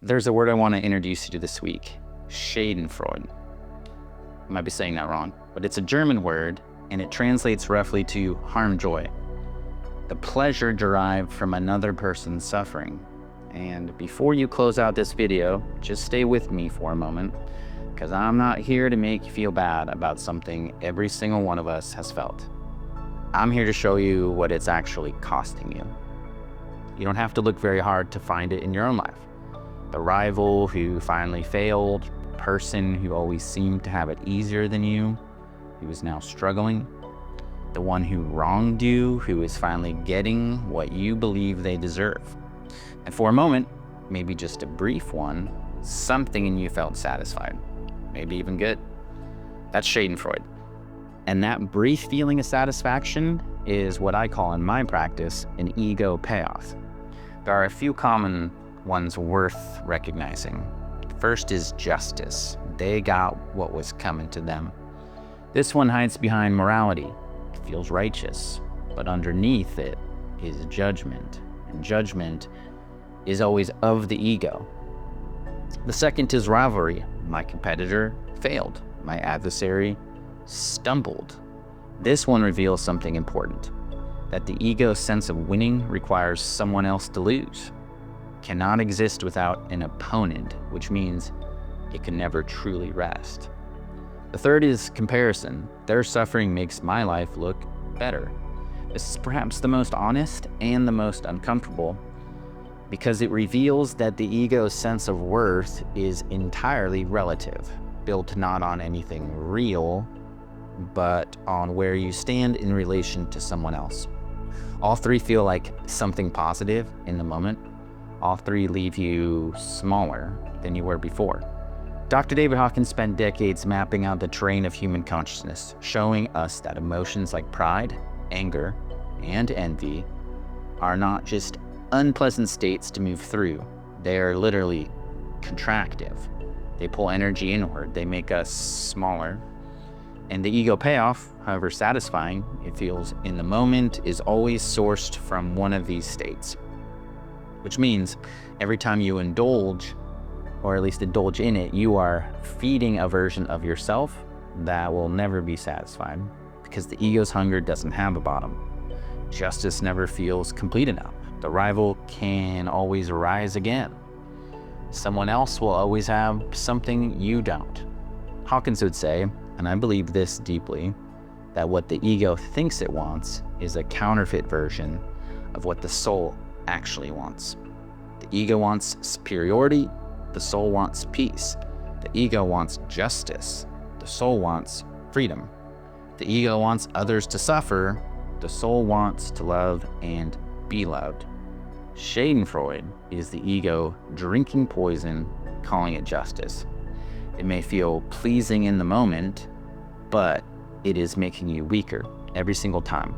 There's a word I want to introduce you to this week, Schadenfreude. I might be saying that wrong, but it's a German word, and it translates roughly to harm joy, the pleasure derived from another person's suffering. And before you close out this video, just stay with me for a moment, because I'm not here to make you feel bad about something every single one of us has felt. I'm here to show you what it's actually costing you. You don't have to look very hard to find it in your own life. The rival who finally failed, the person who always seemed to have it easier than you, who is now struggling, the one who wronged you, who is finally getting what you believe they deserve. And for a moment, maybe just a brief one, something in you felt satisfied, maybe even good. That's Schadenfreude. And that brief feeling of satisfaction is what I call in my practice an ego payoff. There are a few common ones worth recognizing. First is justice. They got what was coming to them. This one hides behind morality. It feels righteous, but underneath it is judgment. And judgment is always of the ego. The second is rivalry. My competitor failed. My adversary stumbled. This one reveals something important, that the ego's sense of winning requires someone else to lose. Cannot exist without an opponent, which means it can never truly rest. The third is comparison. Their suffering makes my life look better. This is perhaps the most honest and the most uncomfortable, because it reveals that the ego's sense of worth is entirely relative, built not on anything real, but on where you stand in relation to someone else. All three feel like something positive in the moment. All three leave you smaller than you were before. Dr. David Hawkins spent decades mapping out the terrain of human consciousness, showing us that emotions like pride, anger, and envy are not just unpleasant states to move through. They are literally contractive. They pull energy inward. They make us smaller. And the ego payoff, however satisfying it feels in the moment, is always sourced from one of these states. Which means every time you indulge, or at least indulge in it, you are feeding a version of yourself that will never be satisfied, because the ego's hunger doesn't have a bottom. Justice never feels complete enough. The rival can always rise again. Someone else will always have something you don't. Hawkins would say, and I believe this deeply, that what the ego thinks it wants is a counterfeit version of what the soul actually wants. The ego wants superiority, the soul wants peace. The ego wants justice, the soul wants freedom. The ego wants others to suffer, the soul wants to love and be loved. Schadenfreude is the ego drinking poison, calling it justice. It may feel pleasing in the moment, but it is making you weaker every single time.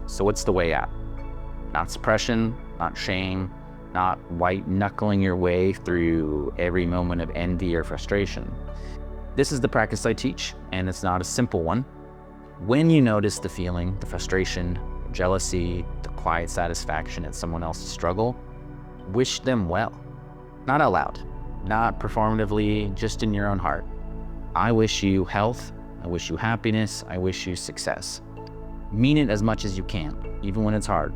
So what's the way out? Not suppression, not shame, not white-knuckling your way through every moment of envy or frustration. This is the practice I teach, and it's not a simple one. When you notice the feeling, the frustration, the jealousy, the quiet satisfaction at someone else's struggle, wish them well. Not out loud, not performatively, just in your own heart. I wish you health, I wish you happiness, I wish you success. Mean it as much as you can, even when it's hard.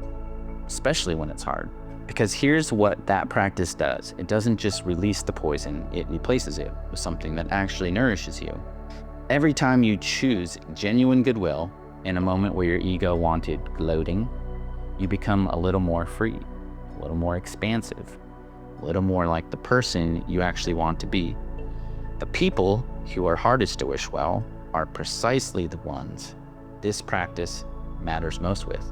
Especially when it's hard. Because here's what that practice does. It doesn't just release the poison, it replaces it with something that actually nourishes you. Every time you choose genuine goodwill in a moment where your ego wanted gloating, you become a little more free, a little more expansive, a little more like the person you actually want to be. The people who are hardest to wish well are precisely the ones this practice matters most with.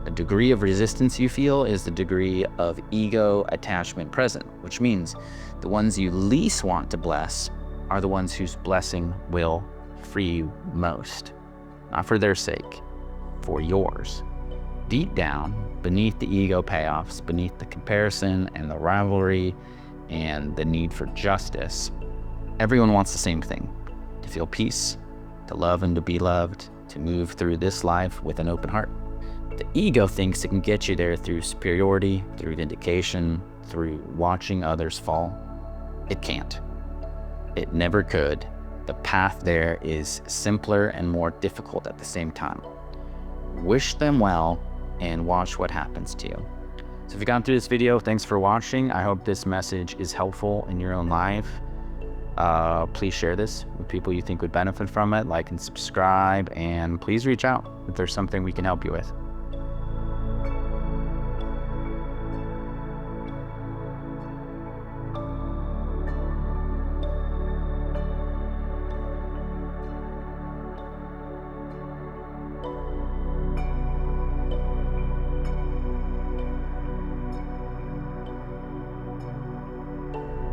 The degree of resistance you feel is the degree of ego attachment present, which means the ones you least want to bless are the ones whose blessing will free you most. Not for their sake, for yours. Deep down, beneath the ego payoffs, beneath the comparison and the rivalry and the need for justice, everyone wants the same thing: to feel peace, to love and to be loved, to move through this life with an open heart. The ego thinks it can get you there through superiority, through vindication, through watching others fall. It can't. It never could. The path there is simpler and more difficult at the same time. Wish them well and watch what happens to you. So if you've gone through this video, thanks for watching. I hope this message is helpful in your own life. Please share this with people you think would benefit from it. Like and subscribe, and please reach out if there's something we can help you with.